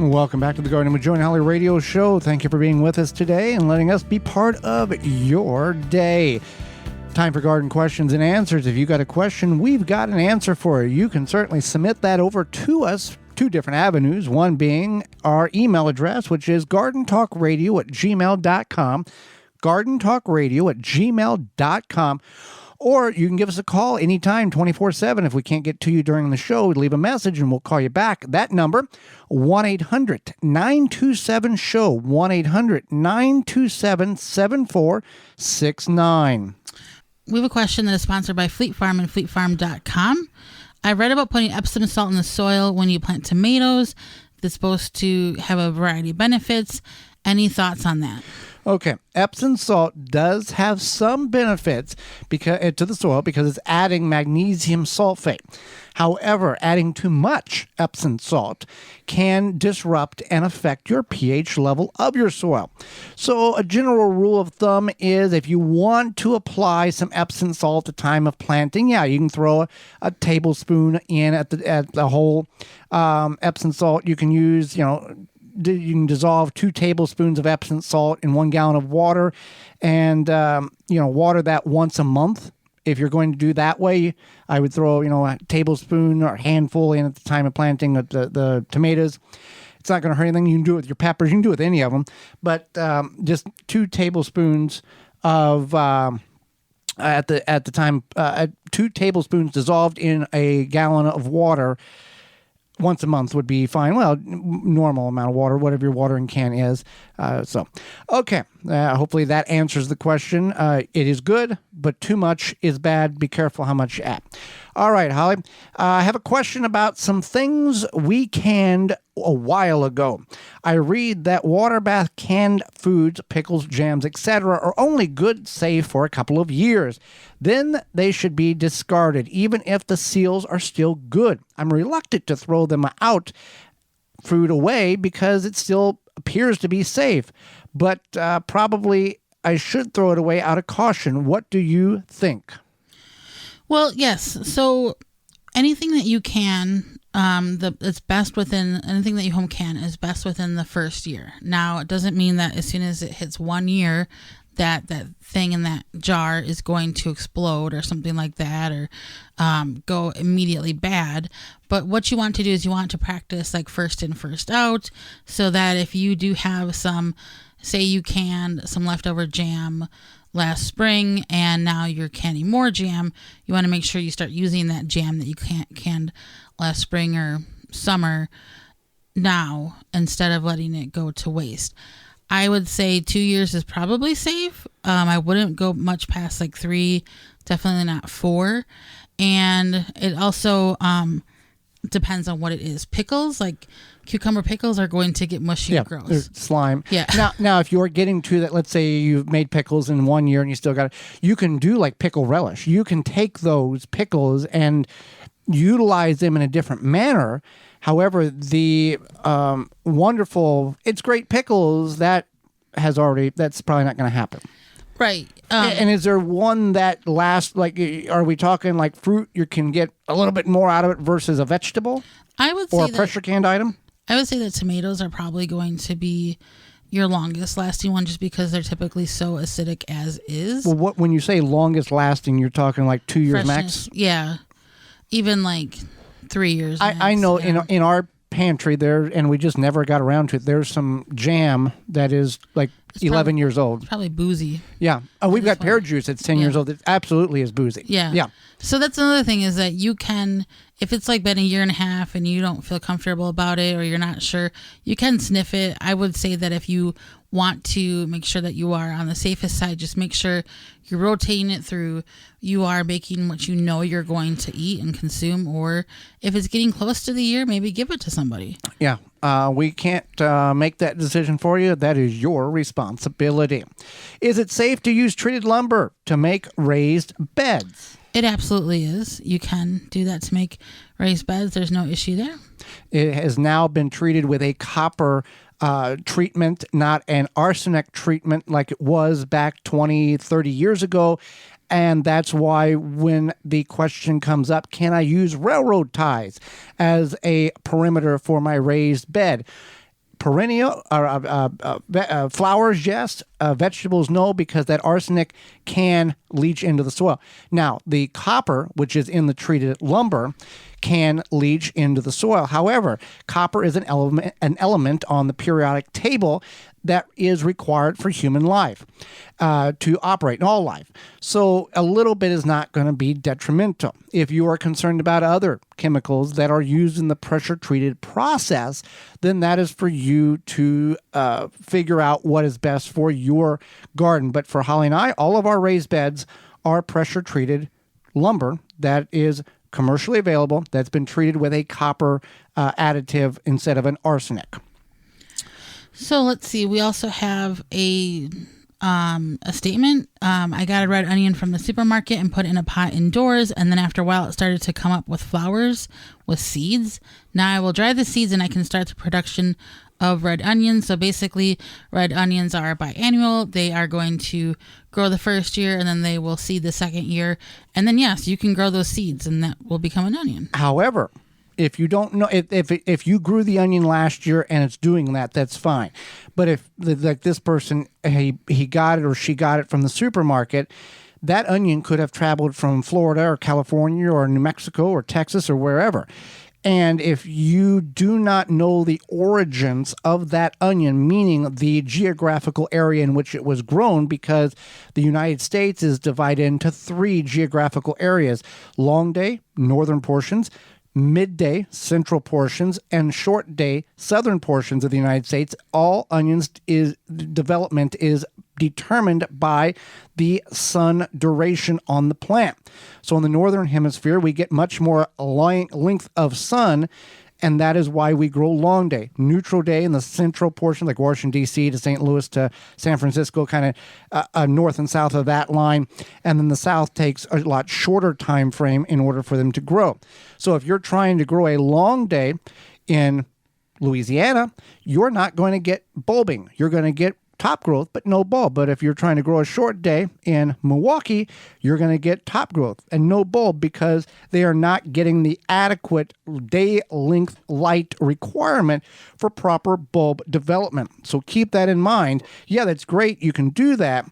Welcome back to the Gardening with Joe and Holly radio show. Thank you for being with us today and letting us be part of your day. Time for garden questions and answers. If you got a question, we've got an answer for you. You can certainly submit that over to us. Two different avenues, one being our email address, which is gardentalkradio@gmail.com, gardentalkradio@gmail.com, or you can give us a call anytime, 24/7. If we can't get to you during the show, leave a message and we'll call you back. That number, 1-800-927-SHOW, 1-800-927-7469. We have a question that is sponsored by Fleet Farm and fleetfarm.com. I read about putting Epsom salt in the soil when you plant tomatoes. It's supposed to have a variety of benefits. Any thoughts on that? Okay, Epsom salt does have some benefits to the soil because it's adding magnesium sulfate. However, adding too much Epsom salt can disrupt and affect your pH level of your soil. So a general rule of thumb is if you want to apply some Epsom salt at the time of planting, yeah, you can throw a tablespoon in at the whole Epsom salt. You can use, you can dissolve 2 tablespoons of Epsom salt in 1 gallon of water and, water that once a month. If you're going to do that way, I would throw, a tablespoon or a handful in at the time of planting the tomatoes. It's not going to hurt anything. You can do it with your peppers. You can do it with any of them. But just 2 tablespoons of, at the time, 2 tablespoons dissolved in a gallon of water once a month would be fine. Well, normal amount of water, whatever your watering can is. Okay. Hopefully that answers the question. It is good, but too much is bad. Be careful how much you add. All right, Holly. I have a question about some things we canned a while ago. I read that water bath canned foods, pickles, jams, etc. are only good, say, for a couple of years. Then they should be discarded, even if the seals are still good. I'm reluctant to throw them out, food away, because it still appears to be safe. But probably I should throw it away out of caution. What do you think? Well, yes. So anything that you can, it's best within, anything that you home can is best within the first year. Now, it doesn't mean that as soon as it hits 1 year, that thing in that jar is going to explode or something like that, or go immediately bad. But what you want to do is you want to practice like first in, first out, so that if you do have some, say you canned some leftover jam last spring and now you're canning more jam, you want to make sure you start using that jam that you canned last spring or summer now, instead of letting it go to waste. I would say 2 years is probably safe. I wouldn't go much past like 3, definitely not 4. And it also depends on what it is. Pickles, like cucumber pickles, are going to get mushy and gross. Slime. Yeah. Now, if you're getting to that, let's say you've made pickles in 1 year and you still got it, you can do like pickle relish. You can take those pickles and utilize them in a different manner. However, the wonderful, it's great pickles, that's probably not going to happen. Right. And is there one that lasts, like, are we talking like fruit, you can get a little bit more out of it versus a vegetable? I would say or a pressure canned item? I would say that tomatoes are probably going to be your longest lasting one, just because they're typically so acidic as is. Well, when you say longest lasting, you're talking like 2 years Freshness, max? Yeah. Even like 3 years. I know yeah. in our pantry there, and we just never got around to it, there's some jam that is like 11 years old. It's probably boozy. Yeah. We've got pear juice that's 10 years old. It absolutely is boozy. Yeah. Yeah. So that's another thing, is that you can, if it's like been a year and a half and you don't feel comfortable about it, or you're not sure, you can sniff it. I would say that if you want to make sure that you are on the safest side, just make sure you're rotating it through. You are making what you know you're going to eat and consume, or if it's getting close to the year, maybe give it to somebody. Yeah. We can't make that decision for you. That is your responsibility. Is it safe to use treated lumber to make raised beds? It absolutely is. You can do that to make raised beds. There's no issue there. It has now been treated with a copper treatment, not an arsenic treatment like it was back 20, 30 years ago. And that's why when the question comes up, can I use railroad ties as a perimeter for my raised bed? perennial flowers, yes. Vegetables, no, because that arsenic can leach into the soil. Now, the copper, which is in the treated lumber, can leach into the soil. However, copper is an element on the periodic table that is required for human life to operate in all life. So a little bit is not going to be detrimental. If you are concerned about other chemicals that are used in the pressure-treated process, then that is for you to figure out what is best for your garden. But for Holly and I, all of our raised beds are pressure-treated lumber that is commercially available, that's been treated with a copper additive instead of an arsenic. So let's see. We also have a statement. I got a red onion from the supermarket and put it in a pot indoors, and then after a while it started to come up with flowers with seeds. Now I will dry the seeds and I can start the production of red onions. So basically, red onions are biannual. They are going to grow the first year and then they will seed the second year. And then yes, you can grow those seeds and that will become an onion. However, if you don't know, if you grew the onion last year and it's doing that, that's fine. But if, like this person, he got it or she got it from the supermarket, that onion could have traveled from Florida or California or New Mexico or Texas or wherever. And if you do not know the origins of that onion, meaning the geographical area in which it was grown, because the United States is divided into 3 geographical areas: long day, northern portions; midday, central portions; and short day, southern portions of the United States. All onions development is determined by the sun duration on the plant. So in the northern hemisphere, we get much more length of sun, and that is why we grow long day. Neutral day in the central portion, like Washington, D.C. to St. Louis to San Francisco, kind of north and south of that line. And then the south takes a lot shorter time frame in order for them to grow. So if you're trying to grow a long day in Louisiana, you're not going to get bulbing. You're going to get top growth, but no bulb. But if you're trying to grow a short day in Milwaukee, you're going to get top growth and no bulb, because they are not getting the adequate day length light requirement for proper bulb development. So keep that in mind. Yeah, that's great. You can do that.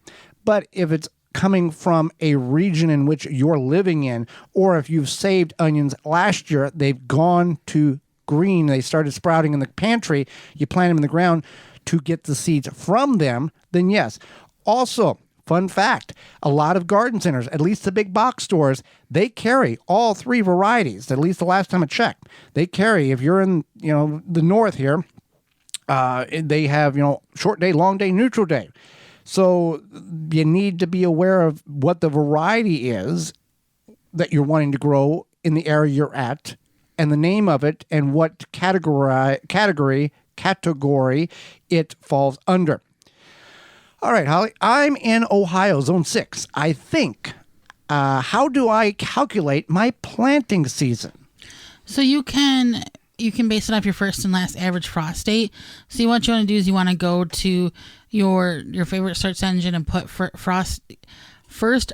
But if it's coming from a region in which you're living in, or if you've saved onions last year, they've gone to green, they started sprouting in the pantry, you plant them in the ground to get the seeds from them, then yes. Also, fun fact, a lot of garden centers, at least the big box stores, they carry all 3 varieties, at least the last time I checked. They carry, if you're in the north here, they have short day, long day, neutral day. So you need to be aware of what the variety is that you're wanting to grow in the area you're at, and the name of it, and what category it falls under. All right, Holly, I'm in Ohio, Zone 6. I think, how do I calculate my planting season? So you can base it off your first and last average frost date. So what you want to do is you want to go to your favorite search engine and put first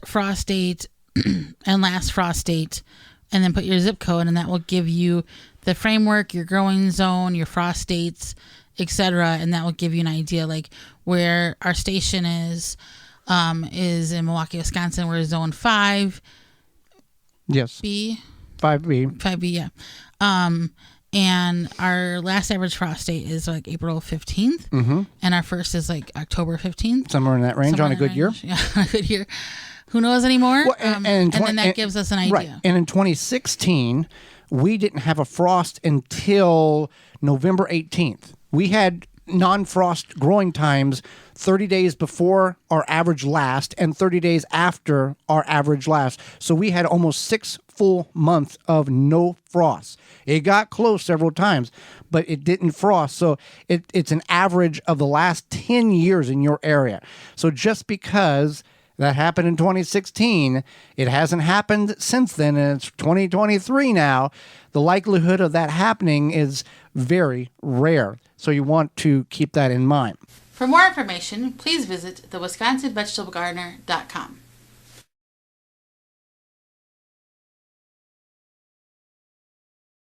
frost date and last frost date, and then put your zip code, and that will give you the framework, your growing zone, your frost dates, etc., and that will give you an idea, like where our station is in Milwaukee, Wisconsin. We're zone 5. Yes. B. 5B. 5B, yeah. And our last average frost date is like April 15th, and our first is like October 15th. Somewhere in that range on a good year. Yeah, on a good year. Who knows anymore? Well, and then that gives us an idea. Right. And in 2016, we didn't have a frost until November 18th. We had non-frost growing times 30 days before our average last and 30 days after our average last. So we had almost 6 full months of no frost. It got close several times, but it didn't frost. So it's an average of the last 10 years in your area. So just because that happened in 2016, it hasn't happened since then, and it's 2023 now. The likelihood of that happening is very rare. So you want to keep that in mind. For more information, please visit thewisconsinvegetablegardener.com.